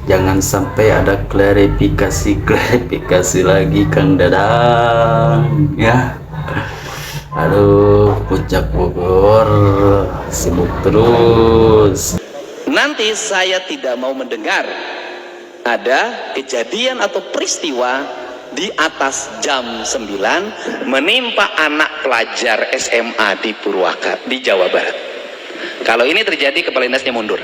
Jangan sampai ada klarifikasi lagi Kang Dadang ya. Aduh, Puncak Bogor sibuk terus. Nanti saya tidak mau mendengar ada kejadian atau peristiwa di atas jam 9 menimpa anak pelajar SMA di Purwakarta di Jawa Barat. Kalau ini terjadi, kepala dinasnya mundur.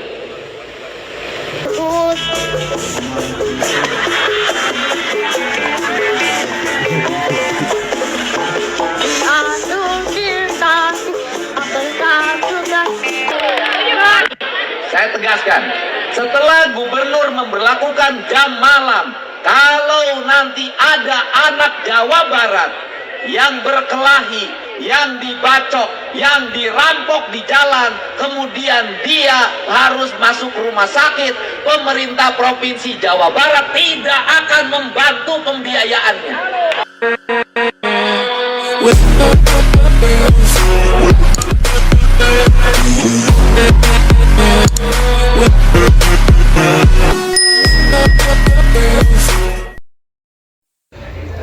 Saya tegaskan, setelah gubernur memberlakukan jam malam, kalau nanti ada anak Jawa Barat yang berkelahi, yang dibacok, yang dirampok di jalan, kemudian dia harus masuk rumah sakit, pemerintah Provinsi Jawa Barat tidak akan membantu pembiayaannya.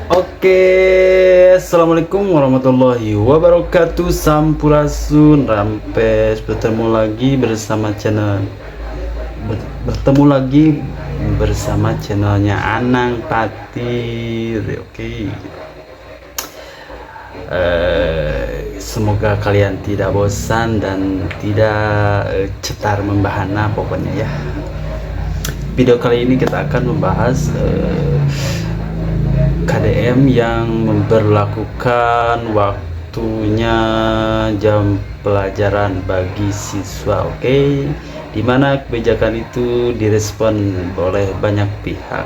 Oke, assalamualaikum warahmatullahi wabarakatuh. Sampurasun, Rampes bertemu lagi bersama channelnya Anang Patir. Oke. Semoga kalian tidak bosan dan tidak cetar membahana pokoknya ya. Video kali ini kita akan membahas KDM yang memberlakukan waktunya jam pelajaran bagi siswa. Oke, dimana kebijakan itu direspon oleh banyak pihak.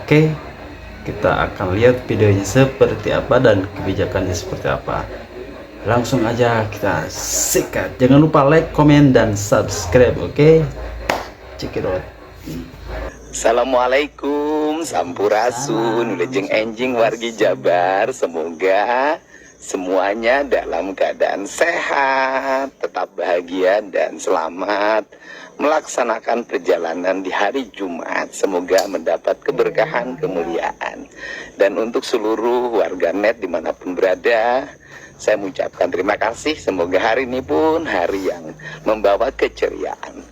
Oke, kita akan lihat videonya seperti apa dan kebijakannya seperti apa. Langsung aja kita sikat. Jangan lupa like, komen, dan subscribe. Oke, check it out. Assalamualaikum, sampurasun, lejeng enjing wargi Jabar. Semoga semuanya dalam keadaan sehat, tetap bahagia dan selamat melaksanakan perjalanan di hari Jumat. Semoga mendapat keberkahan, kemuliaan. Dan untuk seluruh warganet dimanapun berada, saya mengucapkan terima kasih. Semoga hari ini pun hari yang membawa keceriaan.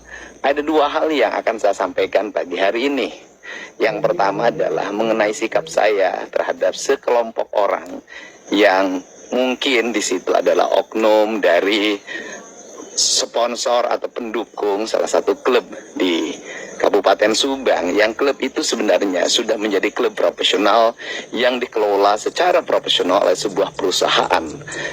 Ada dua hal yang akan saya sampaikan pagi hari ini. Yang pertama adalah mengenai sikap saya terhadap sekelompok orang yang mungkin di situ adalah oknum dari sponsor atau pendukung salah satu klub di Kabupaten Subang, yang klub itu sebenarnya sudah menjadi klub profesional yang dikelola secara profesional oleh sebuah perusahaan.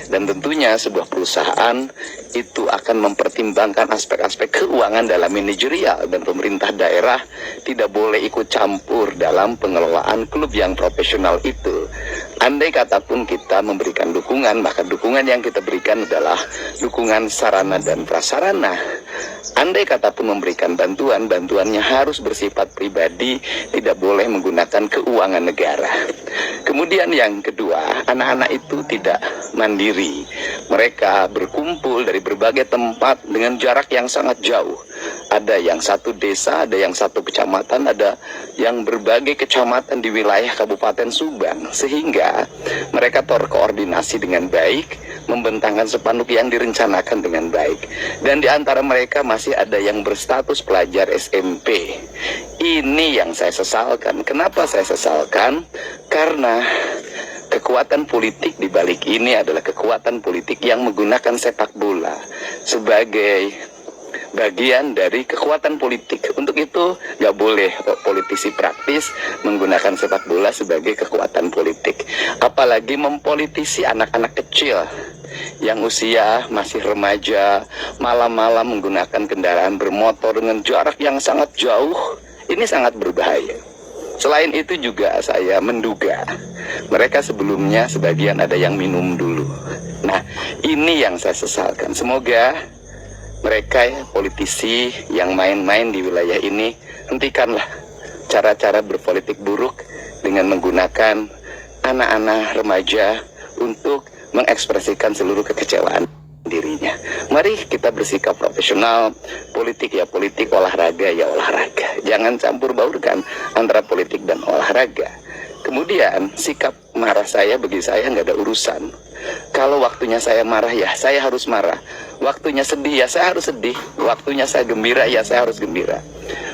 Dan tentunya sebuah perusahaan itu akan mempertimbangkan aspek-aspek keuangan dalam manajerial, dan pemerintah daerah tidak boleh ikut campur dalam pengelolaan klub yang profesional itu. Andai kata pun kita memberikan dukungan, maka dukungan yang kita berikan adalah dukungan sarana dan prasarana. Andai kata pun memberikan bantuan, bantuannya harus bersifat pribadi, tidak boleh menggunakan keuangan negara. Kemudian yang kedua, anak-anak itu tidak mandiri. Mereka berkumpul dari berbagai tempat dengan jarak yang sangat jauh. Ada yang satu desa, ada yang satu kecamatan, ada yang berbagai kecamatan di wilayah Kabupaten Subang. Sehingga mereka terkoordinasi dengan baik, membentangkan spanduk yang direncanakan dengan baik. Dan di antara mereka masih ada yang berstatus pelajar SMP. Ini yang saya sesalkan. Kenapa saya sesalkan? Karena kekuatan politik di balik ini adalah kekuatan politik yang menggunakan sepak bola sebagai bagian dari kekuatan politik. Untuk itu nggak boleh politisi praktis menggunakan sepak bola sebagai kekuatan politik, apalagi mempolitisi anak-anak kecil yang usia masih remaja, malam-malam menggunakan kendaraan bermotor dengan jarak yang sangat jauh. Ini sangat berbahaya. Selain itu juga saya menduga mereka sebelumnya sebagian ada yang minum dulu. Nah, ini yang saya sesalkan. Semoga mereka politisi yang main-main di wilayah ini, hentikanlah cara-cara berpolitik buruk dengan menggunakan anak-anak remaja untuk mengekspresikan seluruh kekecewaan dirinya. Mari kita bersikap profesional, politik ya politik, olahraga ya olahraga. Jangan campur baurkan antara politik dan olahraga. Kemudian sikap marah saya, bagi saya nggak ada urusan. Kalau waktunya saya marah ya saya harus marah. Waktunya sedih ya saya harus sedih. Waktunya saya gembira ya saya harus gembira.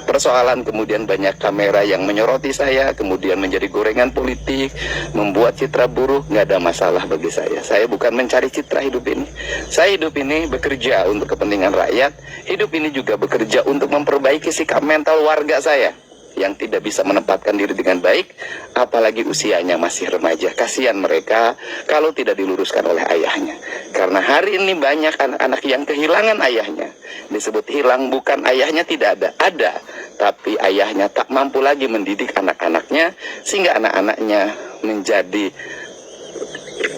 Persoalan kemudian banyak kamera yang menyoroti saya, kemudian menjadi gorengan politik, membuat citra buruk, nggak ada masalah bagi saya. Saya bukan mencari citra hidup ini. Saya hidup ini bekerja untuk kepentingan rakyat. Hidup ini juga bekerja untuk memperbaiki sikap mental warga saya yang tidak bisa menempatkan diri dengan baik, apalagi usianya masih remaja. Kasihan mereka kalau tidak diluruskan oleh ayahnya. Karena hari ini banyak anak-anak yang kehilangan ayahnya. Disebut hilang, bukan ayahnya tidak ada, tapi ayahnya tak mampu lagi mendidik anak-anaknya, sehingga anak-anaknya menjadi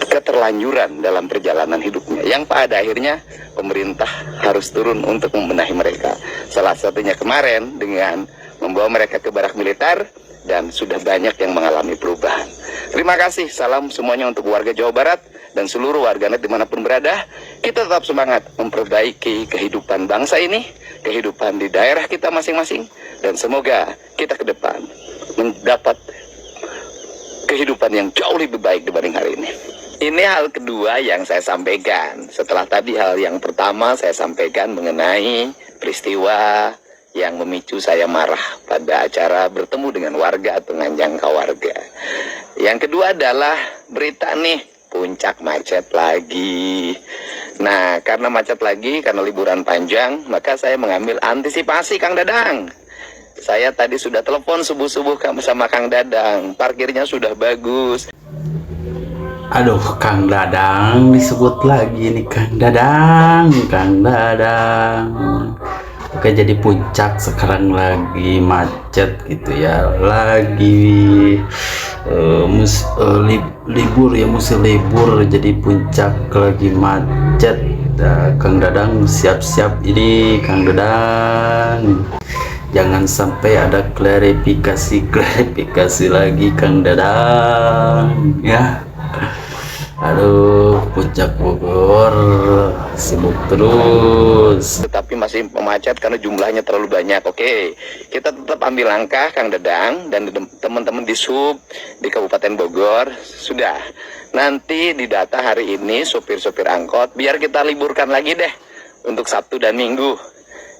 keterlanjuran dalam perjalanan hidupnya, yang pada akhirnya pemerintah harus turun untuk membenahi mereka. Salah satunya kemarin dengan membawa mereka ke barak militer, dan sudah banyak yang mengalami perubahan. Terima kasih, salam semuanya untuk warga Jawa Barat dan seluruh warganet dimanapun berada. Kita tetap semangat memperbaiki kehidupan bangsa ini, kehidupan di daerah kita masing-masing, dan semoga kita ke depan mendapat kehidupan yang jauh lebih baik dibanding hari ini. Ini hal kedua yang saya sampaikan. Setelah tadi hal yang pertama saya sampaikan mengenai peristiwa yang memicu saya marah pada acara bertemu dengan warga atau ngajak warga. Yang kedua adalah berita nih, puncak macet lagi. Nah, karena macet lagi, karena liburan panjang, maka saya mengambil antisipasi, Kang Dadang. Saya tadi sudah telepon subuh-subuh sama Kang Dadang, parkirnya sudah bagus. Aduh, Kang Dadang disebut lagi nih, Kang Dadang, Kang Dadang. Oke, jadi puncak sekarang lagi macet gitu ya, lagi libur ya, musim libur, jadi puncak lagi macet. Kang Dadang siap-siap ini, Kang Dadang. Jangan sampai ada klarifikasi lagi, Kang Dadang ya. Aduh, puncak Bogor sibuk terus. Tetapi masih memacet karena jumlahnya terlalu banyak. Oke, kita tetap ambil langkah, Kang Dadang dan teman-teman di sub di Kabupaten Bogor. Sudah, nanti di data hari ini sopir-sopir angkot, biar kita liburkan lagi deh untuk Sabtu dan Minggu.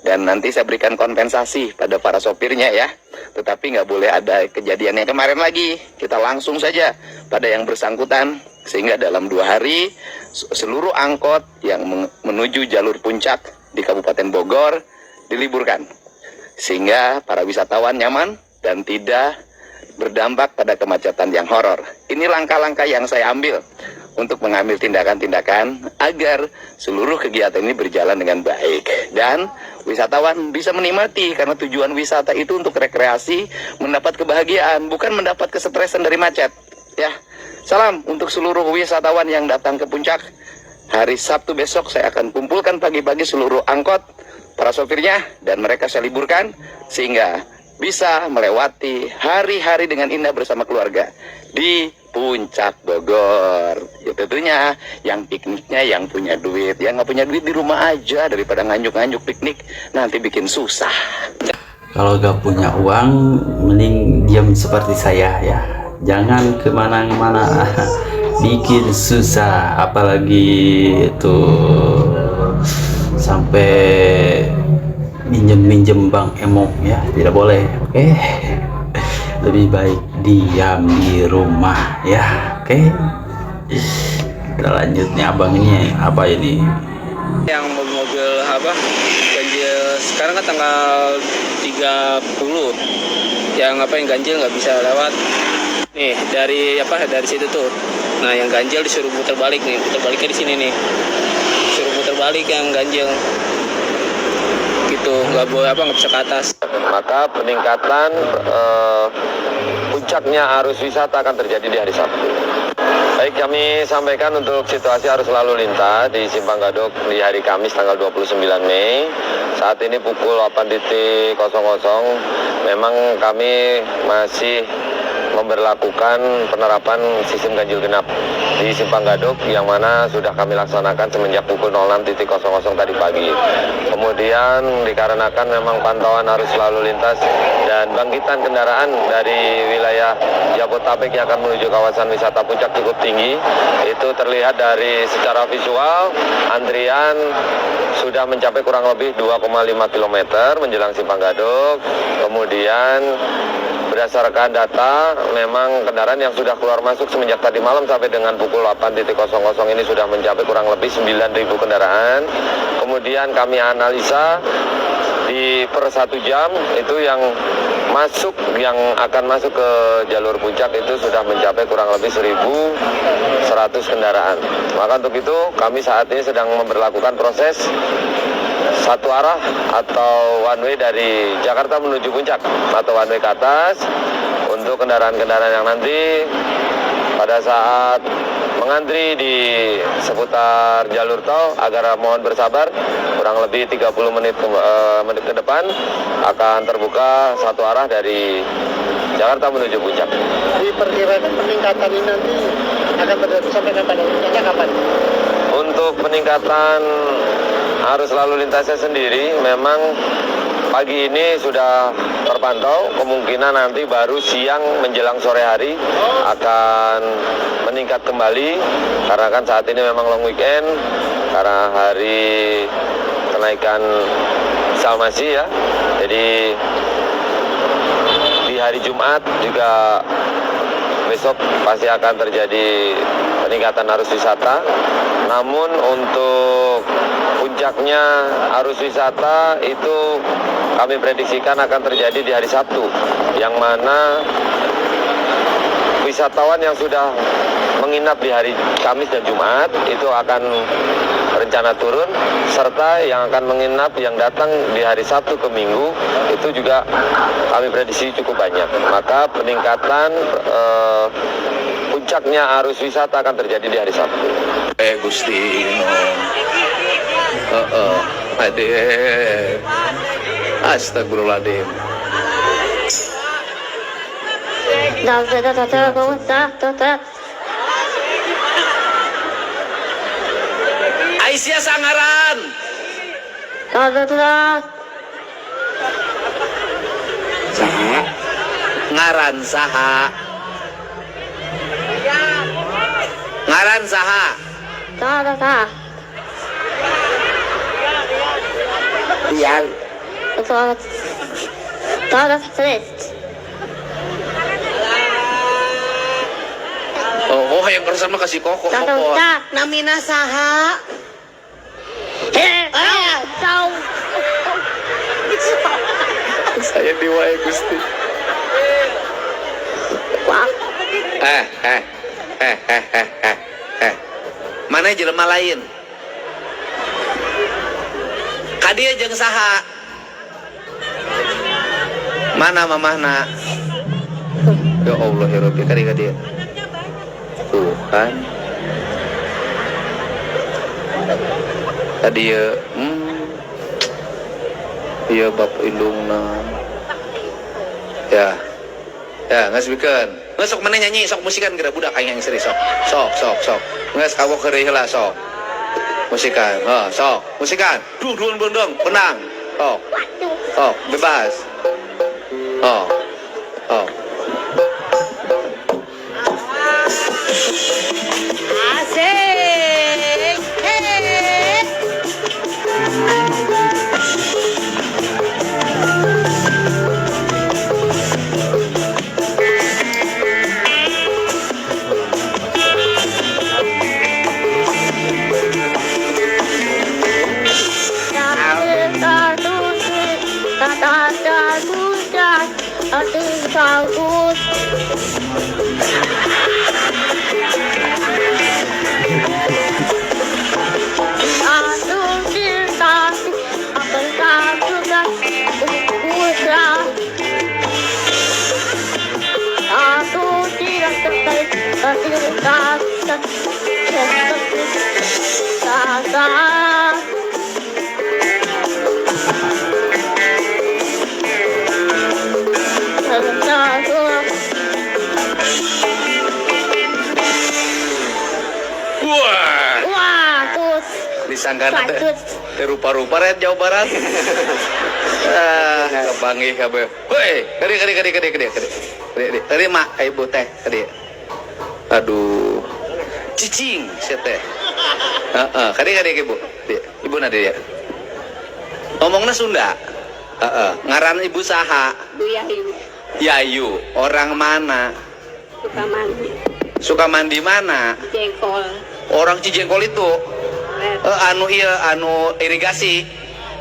Dan nanti saya berikan kompensasi pada para sopirnya ya. Tetapi nggak boleh ada kejadian yang kemarin lagi. Kita langsung saja pada yang bersangkutan, sehingga dalam 2 hari seluruh angkot yang menuju jalur puncak di Kabupaten Bogor diliburkan, sehingga para wisatawan nyaman dan tidak berdampak pada kemacetan yang horor. Ini langkah-langkah yang saya ambil untuk mengambil tindakan-tindakan agar seluruh kegiatan ini berjalan dengan baik dan wisatawan bisa menikmati, karena tujuan wisata itu untuk rekreasi, mendapat kebahagiaan, bukan mendapat kesetresan dari macet ya. Salam untuk seluruh wisatawan yang datang ke puncak. Hari Sabtu besok saya akan kumpulkan pagi-pagi seluruh angkot, para sopirnya, dan mereka saya liburkan sehingga bisa melewati hari-hari dengan indah bersama keluarga di Puncak Bogor. Ya tentunya yang pikniknya yang punya duit, yang nggak punya duit di rumah aja daripada nganjuk-nganjuk piknik, nanti bikin susah. Kalau gak punya uang, mending diam seperti saya ya. Jangan kemana-mana, bikin susah. Apalagi itu sampai minjem Bang Emok ya, tidak boleh. Oke, lebih baik diam di rumah ya. Oke, kita lanjutnya. Abang ini apa ini? Yang mobil apa ganjil sekarang kan tanggal 30, yang ganjil nggak bisa lewat nih dari situ tuh. Nah, yang ganjil disuruh putar balik nih, putar baliknya di sini nih, disuruh putar balik yang ganjil gitu, nggak boleh nggak bisa ke atas. Maka peningkatan puncaknya arus wisata akan terjadi di hari Sabtu. Baik, kami sampaikan untuk situasi arus lalu lintas di Simpang Gadok di hari Kamis tanggal 29 Mei. Saat ini pukul 8.00 memang kami masih memberlakukan penerapan sistem ganjil genap di Simpang Gadok yang mana sudah kami laksanakan semenjak pukul 06.00 tadi pagi. Kemudian dikarenakan memang pantauan arus lalu lintas dan bangkitan kendaraan dari wilayah Jabodetabek yang akan menuju kawasan wisata puncak cukup tinggi, itu terlihat dari secara visual antrian sudah mencapai kurang lebih 2,5 km menjelang Simpang Gadok. Kemudian berdasarkan data, memang kendaraan yang sudah keluar masuk semenjak tadi malam sampai dengan pukul 8.00 ini sudah mencapai kurang lebih 9.000 kendaraan. Kemudian kami analisa di per 1 jam itu yang akan masuk ke jalur puncak itu sudah mencapai kurang lebih 1.100 kendaraan. Maka untuk itu kami saat ini sedang memberlakukan proses satu arah atau one way dari Jakarta menuju puncak atau one way ke atas untuk kendaraan-kendaraan yang nanti pada saat mengantri di seputar jalur tol agar mohon bersabar, kurang lebih 30 menit ke depan akan terbuka satu arah dari Jakarta menuju puncak. Diperkirakan peningkatan ini nanti akan terjadi sampai kapan? Kapan? Untuk peningkatan arus lalu lintasnya sendiri memang pagi ini sudah terpantau, kemungkinan nanti baru siang menjelang sore hari akan meningkat kembali karena kan saat ini memang long weekend karena hari kenaikan Salmasi ya. Jadi di hari Jumat juga besok pasti akan terjadi peningkatan arus wisata. Namun untuk puncaknya arus wisata itu kami prediksikan akan terjadi di hari Sabtu, yang mana wisatawan yang sudah menginap di hari Kamis dan Jumat itu akan rencana turun, serta yang akan menginap yang datang di hari Sabtu ke Minggu itu juga kami prediksi cukup banyak. Maka peningkatan puncaknya arus wisata akan terjadi di hari Sabtu. Gusti Ade Astagfirullahaladzim. Aisyah sangaran. Saha? Ngaran saha? Ngaran saha? Dian. Oh, yang barusan mah kasih koko. Namina saha? Saya diwae Gusti. Mana jelema lain? Kadia jeung saha? Mana mamahna? Ya Allah ya Rabbi, kari kadia. Tuh kan. Tadi ya, iya bab indungna. Ya, ngasbikeun. Nges sok mana nyanyi, sok musikan geura budak aing yang serius sok. Sok. Nges kawok keureuy heula sok. Musikan. Sok, musikan. Duun bondong, benang. Sok, bebas. Oh. Asik. disangka Patut. rupa-rupa red Jawa Barat. Kebangi kabeh. Hoi, kadi mak ibu teh kadi. Aduh. Cicing sia teh. Heeh, kadi ibu. Ibu na dia. Ngomongna Sunda. Ngaran ibu saha? Bu Yayu. Yayu, orang mana? Sukamandi. Sukamandi mana? Jengkol. Orang Cijengkol itu. Anu irigasi.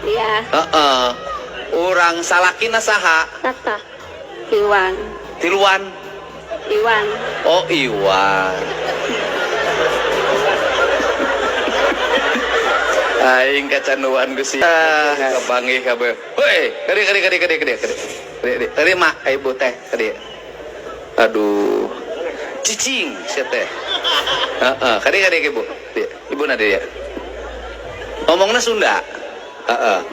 Iya. Orang Salakina saha? Tata. Iwan. Tiluan. Iwan. Oh, Iwan. Aing kecanduan Gusti. Kebangi kabeh. Hoi, kadi mak ibu teh kadi. Aduh. Cicing sia teh. Kadi ibu. Ibu na dia. Ngomongna Sunda.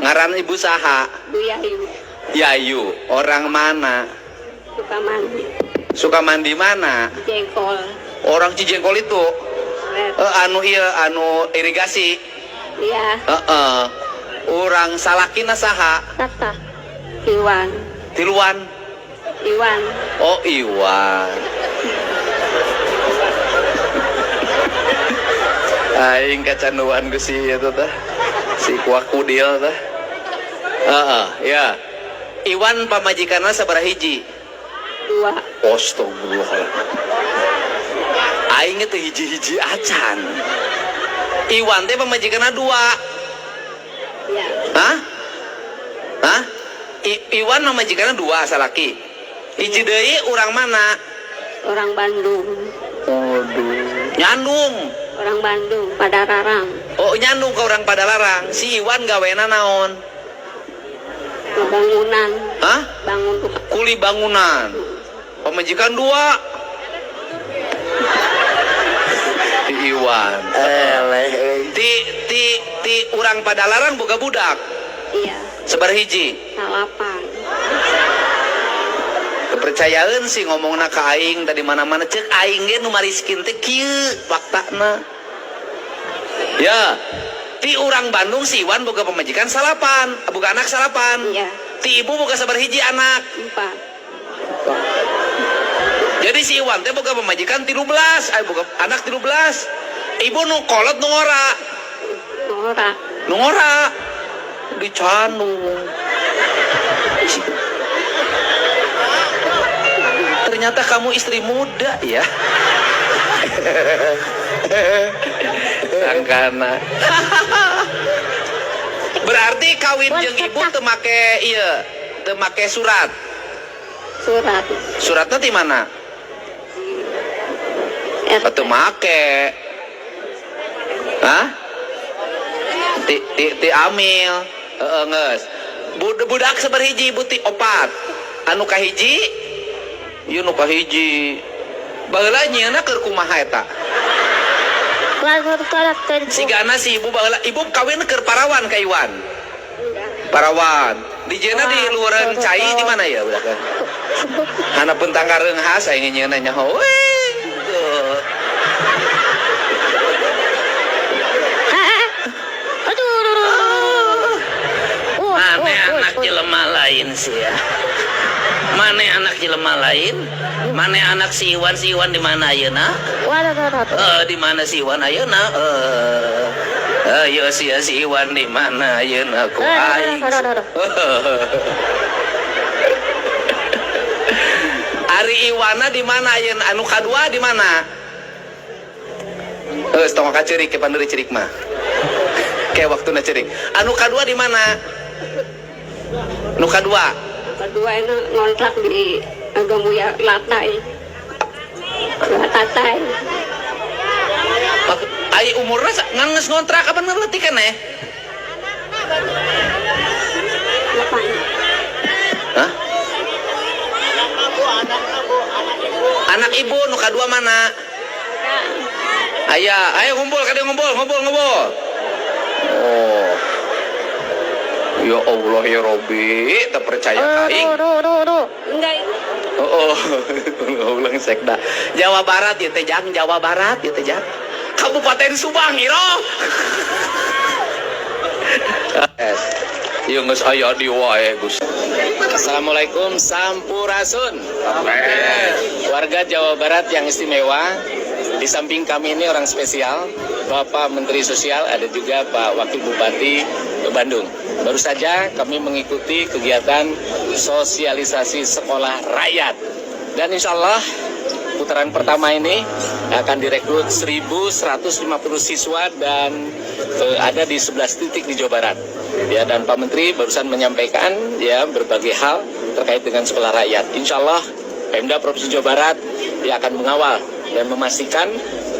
Ngaran ibu saha? Bu Yayu. Yayu, orang mana? Sukamandi. Sukamandi mana? Jengkol. Orang Cijengkol itu. Anu irigasi. Iya. Orang Salakina saha? Tata. Iwan. Tiluan. Iwan. Oh, Iwan. Aing kecanduan Gusti itu teh. Si kuakudil teh. Ya. Iwan pamajikanna sabaraha hiji? 2. Astagfirullahaladzim. Aing teh hiji-hiji acan. Iwan teh pamajikanna 2. Iya. Hah? Iwan pamajikanna 2 salaki. Hiji deui urang mana? Orang Bandung. Nyandung. Orang Bandung. Padalarang. Oh, nyandung ke orang Padalarang. Si Iwan gawena naon? Bangunan. Hah? Bangun. Kuli bangunan. Pemajikan 2. Iwan. Ti urang Padalarang boga budak. Iya. Sebar hiji. 8. Kepercayaan sih ngomongna ka aing tadi mana-mana cek aing ge nu mariskin teh kieu faktana. Ya. Ti urang Bandung si Iwan boga pemajikan 8, boga anak 8. Iya. Ti ibu boga sabar hiji anak. 4. Jadi si Iwan teh boga pemajikan 13, boga anak 13. Ibu nu kolot nu ngora. Nu ngora. Dicandung. Ternyata kamu istri muda ya. Sangkana. Berarti kawin jeung ibu teu make surat. Suratnya di mana? Teu make. Hah? Ti amil. Geus. Budak sabar hiji ibu ti 4. Anu kahiji ieu nu kahiji. Baheula nyieunna keur kumaha eta? Sigana si ibu baheula ibu kawin keur Parawan ka Iwan. Parawan. Dijieuna di luaran cai di mana ya budak? Hanapeun tangga reunghas aing nyieunna nyaho. Mane anak jelema lain sih ya. Mane anak jelema lain? Mane anak si Iwan di mana ayeuna? Di mana si Iwan ayeuna? Ayo si Iwan di mana ayeuna ku aing. Ari Iwana di mana ayeuna? Anu kadua di mana? Setengah kacerik ke panderi cerik mah. Kayak waktuna cerik. Anu kadua di mana? Nu kadua. Kedua itu ngontrak di Agamuya Latai. Latai. Ai umurna ngangeus ngontrak kapan ngeleutik kan eh? 8. Hah? Anak ibu nu kadua mana? Ayo ngumpul ngumpul. Oh. Ya Allah ya Robi, tak percaya aing. Enggak. Ulang sekda. Jawa Barat ya teh Jang, Jawa Barat ya teh Jang. Kabupaten Subang iro. Yung geus aya di wae Gus. Assalamualaikum Sampurasun. Warga Jawa Barat yang istimewa. Di samping kami ini orang spesial, Bapak Menteri Sosial, ada juga Pak Wakil Bupati Bandung. Baru saja kami mengikuti kegiatan sosialisasi sekolah rakyat. Dan insya Allah putaran pertama ini akan direkrut 1.150 siswa dan ada di 11 titik di Jawa Barat. Ya, dan Pak Menteri barusan menyampaikan ya berbagai hal terkait dengan sekolah rakyat. Insya Allah Pemda Provinsi Jawa Barat dia akan mengawal dan memastikan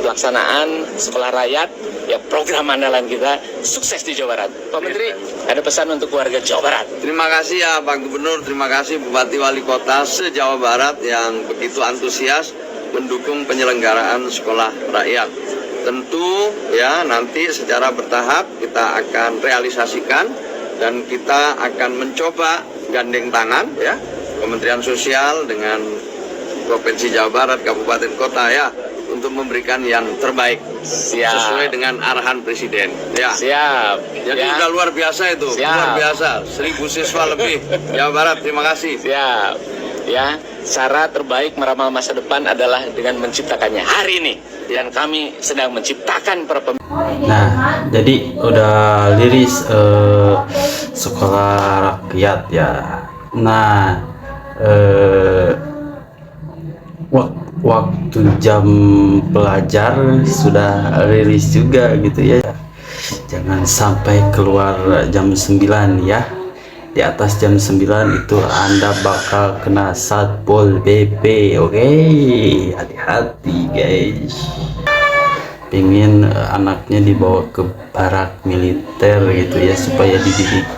pelaksanaan sekolah rakyat ya program andalan kita sukses di Jawa Barat. Pak Menteri, ada pesan untuk warga Jawa Barat. Terima kasih ya Pak Gubernur, terima kasih Bupati Wali Kota se-Jawa Barat yang begitu antusias mendukung penyelenggaraan sekolah rakyat. Tentu ya nanti secara bertahap kita akan realisasikan dan kita akan mencoba gandeng tangan ya Kementerian Sosial dengan Provinsi Jawa Barat, Kabupaten Kota ya untuk memberikan yang terbaik. Siap. Sesuai dengan arahan Presiden ya. Siap. Jadi ya. udah luar biasa itu, Siap. luar biasa, 1.000 siswa lebih Jawa Barat. Terima kasih. Siap. Ya, cara terbaik meramal masa depan adalah dengan menciptakannya hari ini. Dan kami sedang menciptakan para Nah, jadi udah liris sekolah rakyat ya. Nah, waktu jam pelajar sudah rilis juga gitu ya. Jangan sampai keluar jam 9 ya. Di atas jam 9 itu Anda bakal kena Satpol PP. Oke, hati-hati guys. Pengen anaknya dibawa ke barak militer gitu ya supaya dididik,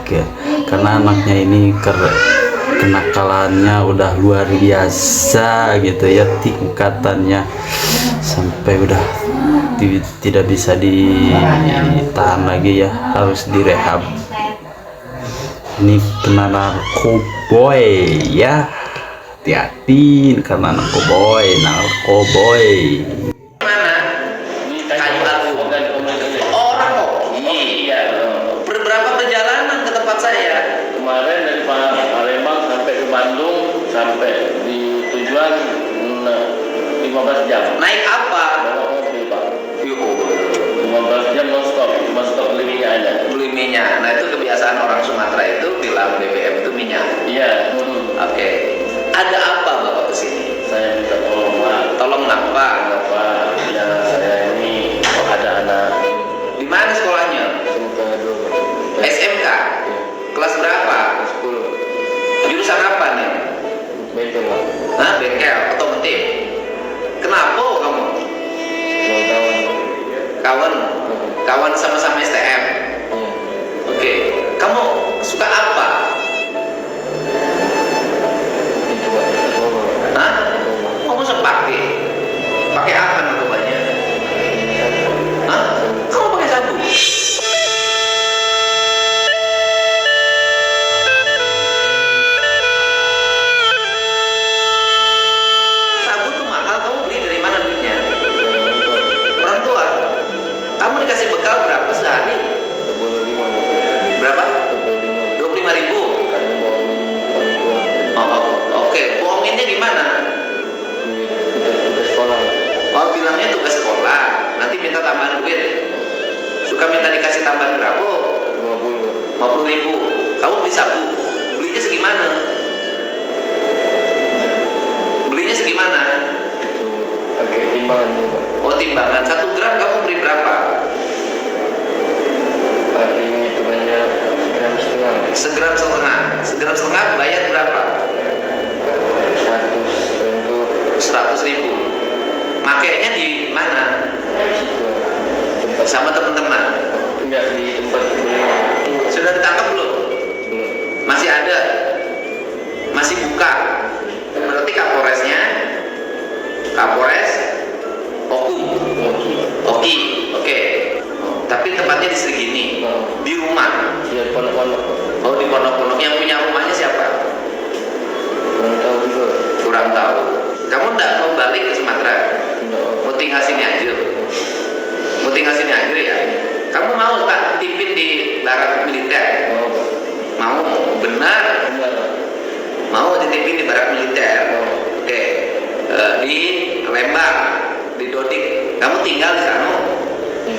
karena anaknya ini kenakalannya udah luar biasa gitu ya, tingkatannya sampai udah tidak bisa ditahan lagi ya, harus direhab. Ini kena narkoboy ya, hati-hati karena narkoboy. Kayu abu. Orang Oki. Berberapa perjalanan ke tempat saya? Kemarin dari Palembang sampai ke Bandung sampai di tujuan 15 jam. Naik apa? Bawa mobil Pak. 15 Yuk, jam non-stop, cuma stop beli minyak aja. beli minyak. Nah itu kebiasaan orang Sumatera itu bilang BBM itu minyak. Iya. Oke. Ada apa Bapak kesini? Saya minta tolong Pak. Tolong apa? Bapak, ya saya ini ada anak Di mana sekolahnya? SMK. Kelas berapa? 10 Jurusan apa nih? bengkel Pak. Hah? Bengkel, otomotif. Kenapa kamu? Kawan sama-sama STM. Oke. Kamu suka apa? Hah? Kamu pakai? Pakai apa narkobanya? Hah? Kamu pakai sabu? Sabu tuh mahal, kamu beli dari mana duitnya? Orang tua. Kamu dikasih bekal berapa sehari? Berapa? 25.000. Oke. Bohonginnya gimana? Oh, bilangnya tugas sekolah. Nanti minta tambahan duit. Suka minta dikasih tambahan berapa? 50.000. Kamu beli sabu. Belinya segimana? Belinya segimana? Oh, timbangan. 1 gram kamu beli berapa? Segram setengah bayar berapa? 100.000. Makainya di mana? Sama teman-teman. Enggak di tempat Sudah ditangkap belum? Masih ada? Masih buka? Berarti Kapolresnya? Kapolres? Oki. Oke. Tapi tempatnya di Sergini. Di rumah. ya pondok-pondok. Oh, di pondok-pondok. Yang punya rumahnya siapa? Kurang tahu juga. Kurang tahu. Kamu enggak mau balik ke Sumatera? Mau tinggal sini aja. Mau tinggal sini aja ya. barak militer. Mau benar? Mau dititipin di barak militer. Oke. Di Lembang, di Dodik. Kamu tinggal di sana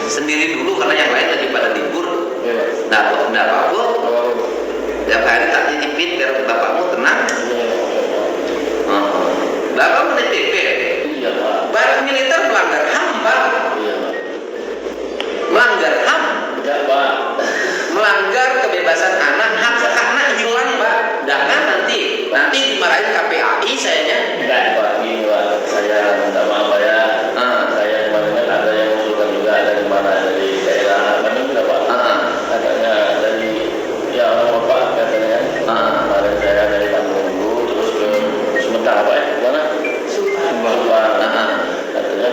sendiri dulu karena yang lain lagi pada libur. Nah, apa-apa. Tiap hari tak titipin biar bapakmu tenang. Bapak menitipin. Barak militer melanggar HAM, Pak. Melanggar HAM. Melanggar kebebasan anak, hak anak hilang, Pak. Jangan nanti dimarahin KPAI sayanya. Enggak, Pak. Gini, Pak. Saya minta maaf, Pak ya. Saya kemarin kan ada yang mengusulkan juga dari mana, dari daerah Bandung, Pak. Katanya dari orang Bapak katanya. Kemarin saya dari Bandung dulu, terus ke Sumatera, Pak ya. Mana? Sumatera. Katanya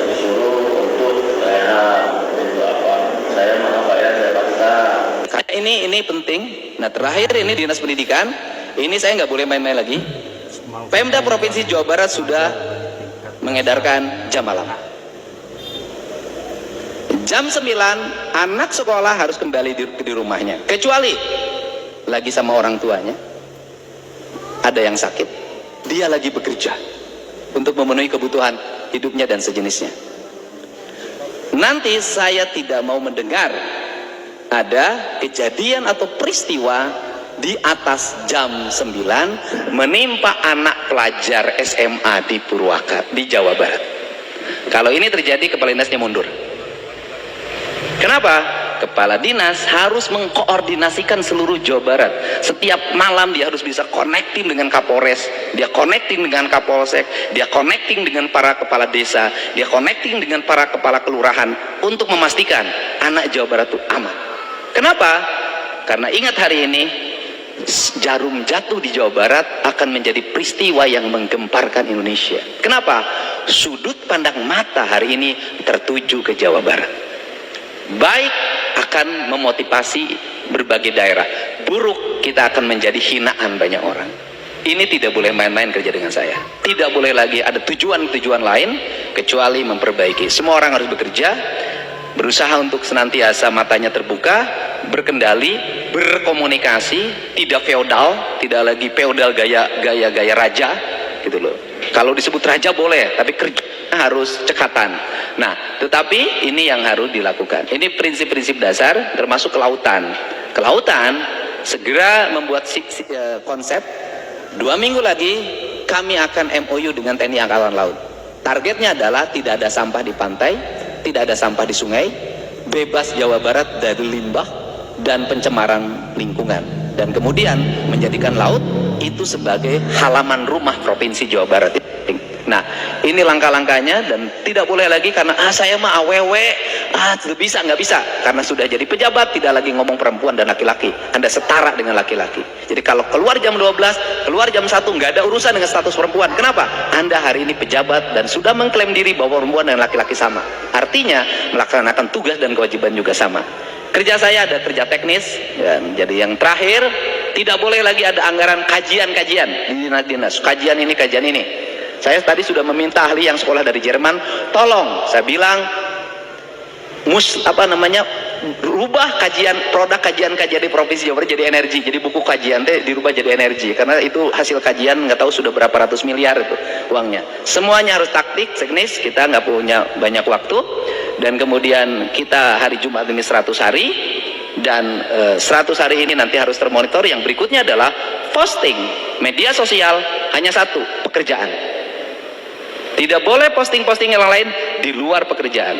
disuruh untuk untuk apa? Saya maaf, Pak ya, saya paksa. Ini penting. Nah, terakhir ini Dinas Pendidikan. Ini saya nggak boleh main-main lagi. Pemda Provinsi Jawa Barat sudah mengedarkan jam malam. Jam 9 anak sekolah harus kembali di rumahnya. Kecuali lagi sama orang tuanya. Ada yang sakit. Dia lagi bekerja untuk memenuhi kebutuhan hidupnya dan sejenisnya. Nanti saya tidak mau mendengar ada kejadian atau peristiwa di atas jam 9 menimpa anak pelajar SMA di Purwakarta, di Jawa Barat. Kalau ini terjadi, kepala dinasnya mundur. Kenapa? Kepala dinas harus mengkoordinasikan seluruh Jawa Barat. Setiap malam dia harus bisa connecting dengan Kapolres, dia connecting dengan Kapolsek, dia connecting dengan para kepala desa, dia connecting dengan para kepala kelurahan untuk memastikan anak Jawa Barat itu aman. Kenapa? Karena ingat hari ini jarum jatuh di Jawa Barat akan menjadi peristiwa yang menggemparkan Indonesia. Kenapa? Sudut pandang mata hari ini tertuju ke Jawa Barat. Baik akan memotivasi berbagai daerah, buruk kita akan menjadi hinaan banyak orang. Ini tidak boleh main-main kerja dengan saya. Tidak boleh lagi ada tujuan-tujuan lain kecuali memperbaiki. Semua orang harus bekerja, berusaha untuk senantiasa matanya terbuka, berkendali, berkomunikasi, tidak feodal, tidak lagi feodal gaya raja, gitu loh. Kalau disebut raja boleh, tapi kerja harus cekatan. Nah, tetapi ini yang harus dilakukan. Ini prinsip-prinsip dasar, termasuk kelautan. Kelautan segera membuat konsep. 2 minggu lagi kami akan MOU dengan TNI Angkatan Laut. Targetnya adalah tidak ada sampah di pantai, tidak ada sampah di sungai, bebas Jawa Barat dari limbah dan pencemaran lingkungan, dan kemudian menjadikan laut itu sebagai halaman rumah Provinsi Jawa Barat. Nah, ini langkah-langkahnya, dan tidak boleh lagi karena saya mah awewe, bisa nggak bisa, karena sudah jadi pejabat tidak lagi ngomong perempuan dan laki-laki. Anda setara dengan laki-laki. Jadi kalau keluar jam 12, keluar jam 1, nggak ada urusan dengan status perempuan. Kenapa? Anda hari ini pejabat dan sudah mengklaim diri bahwa perempuan dan laki-laki sama. Artinya melaksanakan tugas dan kewajiban juga sama. Kerja saya ada kerja teknis, dan jadi yang terakhir tidak boleh lagi ada anggaran kajian-kajian di dinas-dinas. Kajian ini, kajian ini. Saya tadi sudah meminta ahli yang sekolah dari Jerman, tolong, saya bilang, rubah produk kajian di Provinsi Jawa Barat jadi energi. Jadi buku kajian dirubah jadi energi, karena itu hasil kajian nggak tahu sudah berapa ratus miliar itu uangnya. Semuanya harus taktik, teknis, kita nggak punya banyak waktu. Dan kemudian kita hari Jumat ini 100 hari, dan 100 hari ini nanti harus termonitor. Yang berikutnya adalah posting media sosial hanya satu, pekerjaan. Tidak boleh posting-posting yang lain di luar pekerjaan.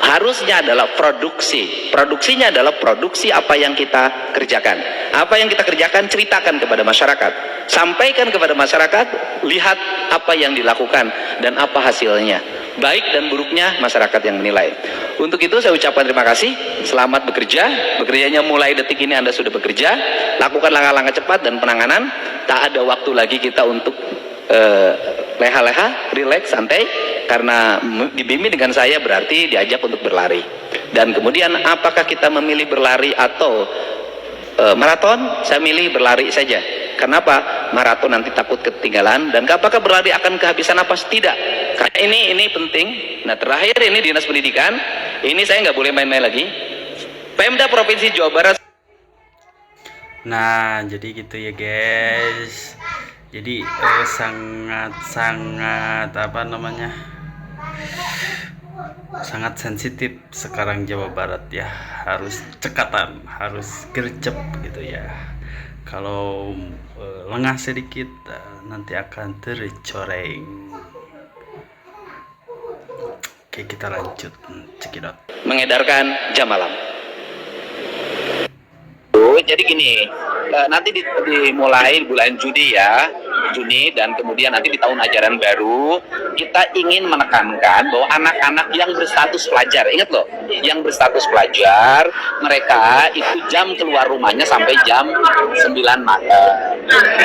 Harusnya adalah produksi. Produksinya adalah produksi apa yang kita kerjakan. Apa yang kita kerjakan, ceritakan kepada masyarakat. Sampaikan kepada masyarakat, lihat apa yang dilakukan dan apa hasilnya. Baik dan buruknya masyarakat yang menilai. Untuk itu saya ucapkan terima kasih. Selamat bekerja. Bekerjanya mulai detik ini Anda sudah bekerja. Lakukan langkah-langkah cepat dan penanganan. Tak ada waktu lagi kita untuk leha-leha, relax, santai, karena dibimbing dengan saya berarti diajak untuk berlari. Dan kemudian apakah kita memilih berlari atau maraton? Saya milih berlari saja. Kenapa? Maraton nanti takut ketinggalan, dan apakah berlari akan kehabisan napas? Tidak. Karena ini penting. Nah, terakhir ini Dinas Pendidikan, ini saya nggak boleh main-main lagi. Pemda Provinsi Jawa Barat. Nah, jadi gitu ya guys. Jadi sangat apa namanya? Sangat sensitif sekarang Jawa Barat ya. Harus cekatan, harus gercep gitu ya. Kalau lengah sedikit nanti akan tercoreng. Oke, kita lanjut. Cekidot. Mengedarkan jam malam. Jadi gini, nanti dimulai bulan Juni ya, Juni, dan kemudian nanti di tahun ajaran baru kita ingin menekankan bahwa anak-anak yang berstatus pelajar, ingat loh, yang berstatus pelajar, mereka itu jam keluar rumahnya sampai jam 9 malam.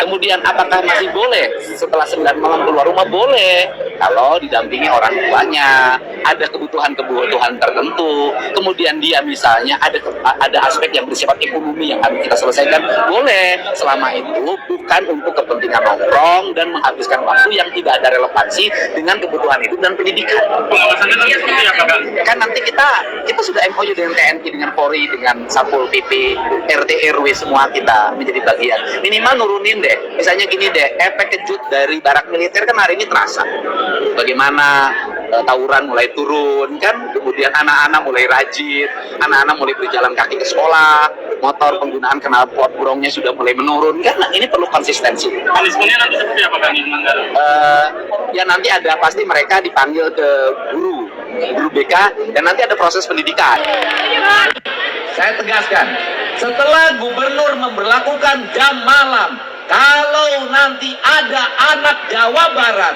Kemudian apakah masih boleh setelah 9 malam keluar rumah? Boleh, kalau didampingi orang tuanya, ada kebutuhan-kebutuhan tertentu, kemudian dia misalnya ada aspek yang bersifat ekonomi yang harus kita selesaikan, boleh, selama itu bukan untuk kepentingan nongkrong dan menghabiskan waktu yang tidak ada relevansi dengan kebutuhan hidup dan pendidikan. Pengawasannya nanti seperti apa, Kang? Kan nanti kita sudah MOU dengan TNI, dengan Polri, dengan Satpol PP, RT RW, semua kita menjadi bagian. Minimal nurunin deh, misalnya gini deh, efek kejut dari barak militer kan hari ini terasa. Bagaimana tawuran mulai turun kan, kemudian anak-anak mulai rajin, anak-anak mulai berjalan kaki ke sekolah, motor penggunaan knalpot burungnya sudah mulai menurun kan. Nah, ini perlu konsistensi. Punishment-nya nanti seperti apa, Kang? Ya nanti ada pasti mereka dipanggil ke guru BK dan nanti ada proses pendidikan. Saya tegaskan, setelah gubernur memberlakukan jam malam, kalau nanti ada anak Jawa Barat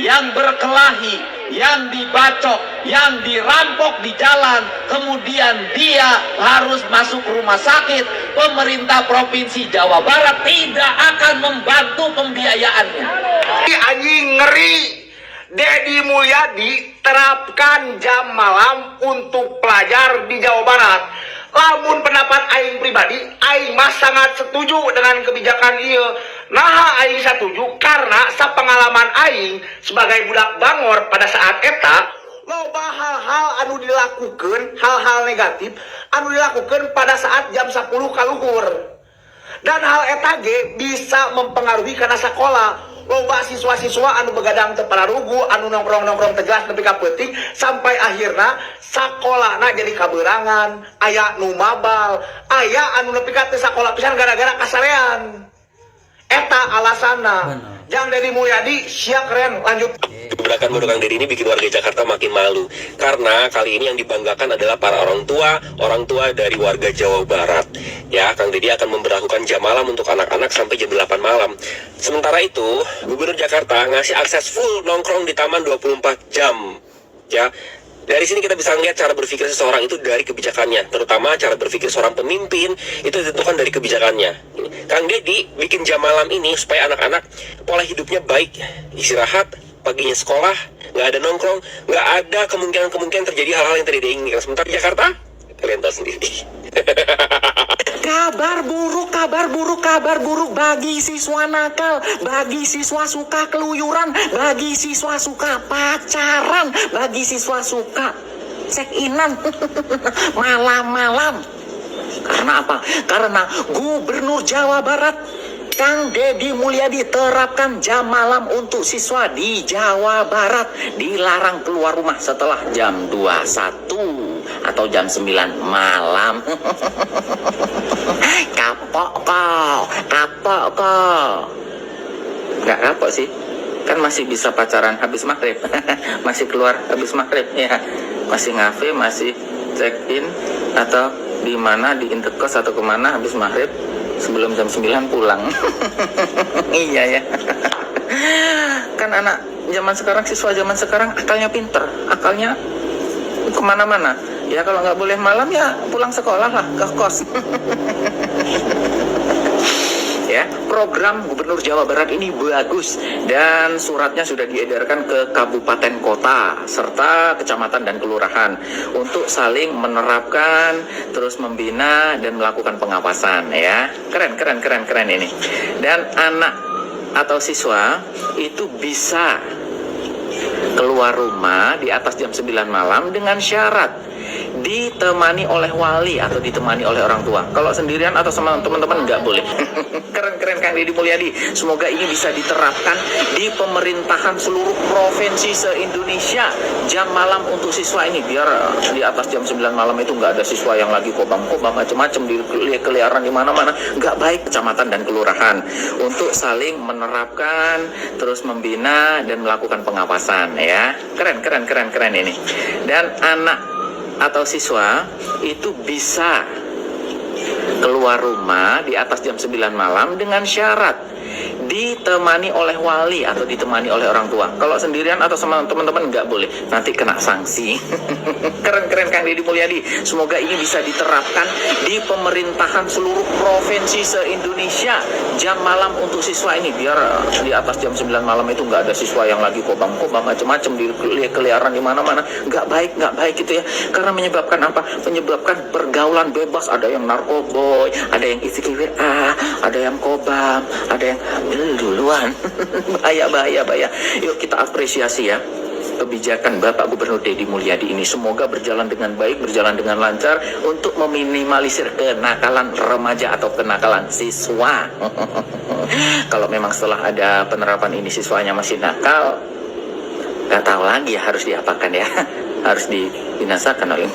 yang berkelahi, yang dibacok, yang dirampok di jalan, kemudian dia harus masuk rumah sakit, pemerintah Provinsi Jawa Barat tidak akan membantu pembiayaannya. Anjing ngeri. Dedi Mulyadi terapkan jam malam untuk pelajar di Jawa Barat. Lamun pendapat aing pribadi, aing mah sangat setuju dengan kebijakan ieu. Nah, aing setuju karena sapengalaman aing sebagai budak bangor pada saat eta, loba hal-hal anu dilakukan, hal-hal negatif anu dilakukan pada saat jam 10 kaluhur. Dan hal eta ge bisa mempengaruhi karena sekolah. Loba siswa-siswa anu begadang teu pararugu, anu nongkrong-nongkrong tegas nepi ka peuting, sampai akhirna sakolahna jadi kaberangan, aya nu mabal, aya anu nepi ka teu sakola pisan gara-gara kasarean. Eta alasanna. Yang dari Mulyadi sia keren, lanjut. Gebrakan baru Kang Deddy ini bikin warga Jakarta makin malu karena kali ini yang dibanggakan adalah para orang tua dari warga Jawa Barat. Ya, Kang Deddy akan memberlakukan jam malam untuk anak-anak sampai jam 8 malam. Sementara itu, Gubernur Jakarta ngasih akses full nongkrong di taman 24 jam. Ya, dari sini kita bisa lihat cara berpikir seseorang itu dari kebijakannya, terutama cara berpikir seorang pemimpin itu ditentukan dari kebijakannya. Kang Deddy bikin jam malam ini supaya anak-anak pola hidupnya baik, istirahat, paginya sekolah, nggak ada nongkrong, nggak ada kemungkinan terjadi hal-hal yang tidak diinginkan. Sementara di Jakarta, kalian tahu sendiri. Kabar buruk bagi siswa nakal, bagi siswa suka keluyuran, bagi siswa suka pacaran, bagi siswa suka check-inan malam-malam. Karena apa? Karena Gubernur Jawa Barat Kang Deddy Mulyadi terapkan jam malam untuk siswa di Jawa Barat. Dilarang keluar rumah setelah jam 21 atau jam 9 malam. Kapok kok. Gak kapok sih. Kan masih bisa pacaran habis maghrib. Masih keluar habis maghrib ya. Masih ngafe, masih check-in atau di mana, di Interkos atau kemana habis maghrib sebelum jam 9 pulang. Iya ya. Kan anak zaman sekarang, siswa zaman sekarang akalnya pinter, akalnya kemana-mana. Ya kalau nggak boleh malam ya pulang sekolah lah, ke kos. Ya, program Gubernur Jawa Barat ini bagus dan suratnya sudah diedarkan ke kabupaten kota serta kecamatan dan kelurahan untuk saling menerapkan, terus membina dan melakukan pengawasan ya. Keren ini. Dan anak atau siswa itu bisa keluar rumah di atas jam 9 malam dengan syarat ditemani oleh wali atau ditemani oleh orang tua. Kalau sendirian atau sama teman-teman nggak boleh. Keren Kang Deddy Mulyadi. Semoga ini bisa diterapkan di pemerintahan seluruh provinsi se-Indonesia. Jam malam untuk siswa ini, biar di atas jam 9 malam itu nggak ada siswa yang lagi kobam-kobam macam-macam di keliaran di mana-mana. Nggak baik. Kecamatan dan kelurahan untuk saling menerapkan, terus membina dan melakukan pengawasan, ya. Keren ini. Dan anak atau siswa itu bisa keluar rumah di atas jam 9 malam dengan syarat ditemani oleh wali atau ditemani oleh orang tua. Kalau sendirian atau sama teman-teman nggak boleh, nanti kena sanksi. Keren Kang Deddy Mulyadi. Semoga ini bisa diterapkan di pemerintahan seluruh provinsi se-Indonesia. Jam malam untuk siswa ini, biar di atas jam 9 malam itu nggak ada siswa yang lagi kobam-kobam macam-macam di keliaran di mana-mana. Nggak baik gitu ya. Karena menyebabkan apa? Menyebabkan pergaulan bebas. Ada yang narkoboy, ada yang isi WA, ada yang kobam, ada yang duluan. bahaya. Yuk kita apresiasi ya kebijakan Bapak Gubernur Deddy Mulyadi ini. Semoga berjalan dengan baik, berjalan dengan lancar untuk meminimalisir kenakalan remaja atau kenakalan siswa. Kalau memang setelah ada penerapan ini siswanya masih nakal, nggak tahu lagi ya harus diapakan ya. Harus dibinasakan oleh.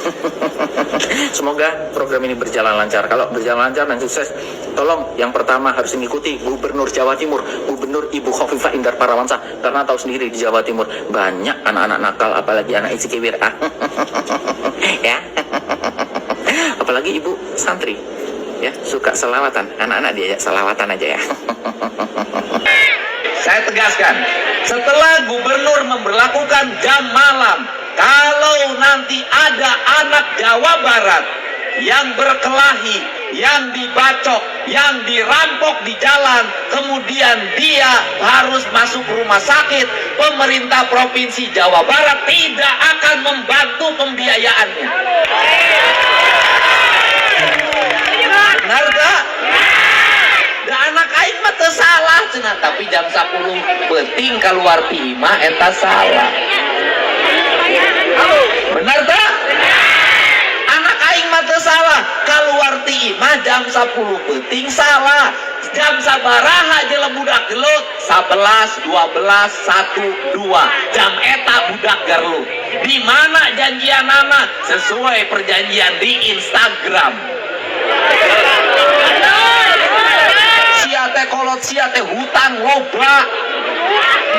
Semoga program ini berjalan lancar. Kalau berjalan lancar dan sukses, tolong yang pertama harus mengikuti Gubernur Jawa Timur, Gubernur Ibu Khofifah Indar Parawansa. Karena tahu sendiri di Jawa Timur banyak anak-anak nakal, apalagi anak ICKWIR. Ya. Apalagi ibu santri, ya suka selawatan. Anak-anak diajak selawatan aja ya. Saya tegaskan, setelah gubernur memberlakukan jam malam, kalau nanti ada anak Jawa Barat yang berkelahi, yang dibacok, yang dirampok di jalan, kemudian dia harus masuk rumah sakit, pemerintah Provinsi Jawa Barat tidak akan membantu pembiayaannya. Benar gak? Da anak aing mah teu salah cenah, tapi jam 10 penting keluar ti imah eta salah. Benar tak? Anak aing mah teu salah, keluar ti imah jam 10 penting salah. Jam sabaraha jelema budak gelut? 11, 12, 1, 2. Jam eta budak garlut. Di mana janjianana? Sesuai perjanjian di Instagram. Sia teh kolot sia teh hutang loba,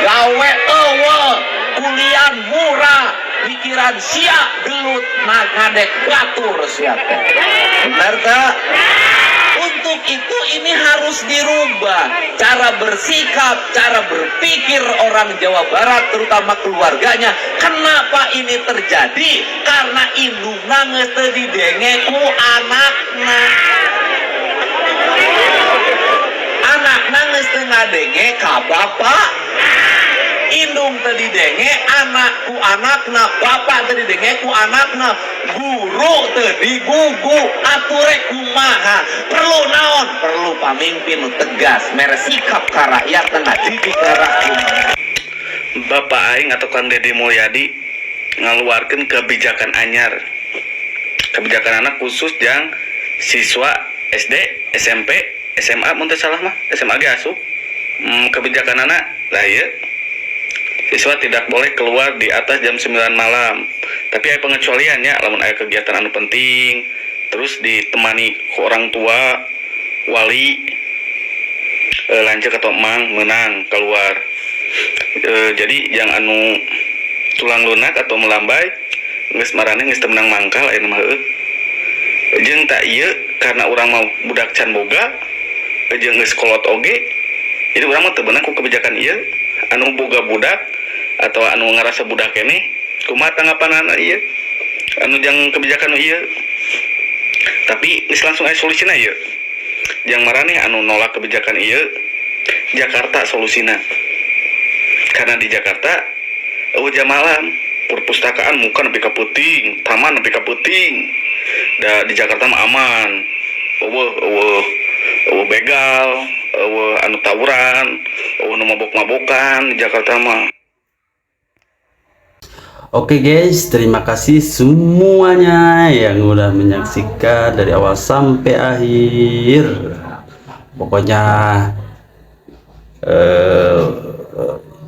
gawe eueuh, kuliah murah, pikiran sia gelut ngadek batur sia teh. Benar tak? Untuk itu ini harus dirubah cara bersikap, cara berpikir orang Jawa Barat, terutama keluarganya. Kenapa ini terjadi? Karena indungna geus teu didenge ku anakna. Anakna geus teu ngadenge ka bapak. Indung teu didenge anak ku anakna, bapak teu didenge ku anakna, guru teu digugu, ature kumaha. Perlu naon? Perlu pamimpin nu tegas, mere sikap ka rakyat ngadidik ka rakyat. Bapak aing atau Kang Deddy Mulyadi ngaluarkeun kebijakan anyar. Kebijakan anak khusus yang siswa SD, SMP, SMA mun teu salah mah, SMA ge asup. Kebijakan anak lah ieu. Siswa tidak boleh keluar di atas jam 9 malam. Tapi ada pengecualiannya, lamun ada kegiatan anu penting, terus ditemani ke orang tua, wali, lanjut atau emang menang keluar. Jadi yang anu tulang lunak atau melambai, geus marane geus teu menang mangkal aya mah heuh. Jeung tak ieu karena urang mau budak can boga, jeung geus kolot oge. Jadi urang mah teu beunang ku kebijakan ieu. Anu boga budak atau anu ngarasa budak ini kumaha tanggapanana ieu anu jang kebijakan ieu. Tapi geus langsung aya solusina ieu. Jang maraneh anu nolak kebijakan ieu Jakarta solusina. Karena di Jakarta jam malam perpustakaan muka nepi ka peuting, taman nepi ka peuting. Da di Jakarta mah aman. Begal, anu tawuran, nu mabok-mabokan di Jakarta mah. Oke guys, terima kasih semuanya yang udah menyaksikan dari awal sampai akhir. Pokoknya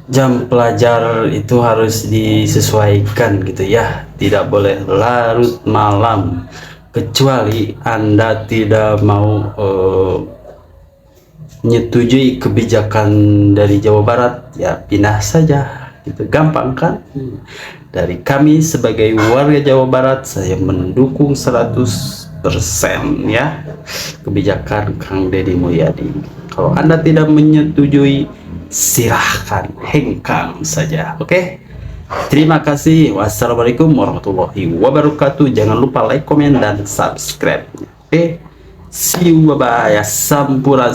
jam pelajar itu harus disesuaikan gitu ya, tidak boleh larut malam, kecuali Anda tidak mau menyetujui kebijakan dari Jawa Barat, ya pindah saja gitu, gampang kan? Dari kami sebagai warga Jawa Barat, saya mendukung 100% ya kebijakan Kang Deddy Mulyadi. Kalau Anda tidak menyetujui, silahkan hengkang saja. Oke, terima kasih. Wassalamualaikum warahmatullahi wabarakatuh. Jangan lupa like, komen, dan subscribe. Oke, see you, bye bye. Sampurasun.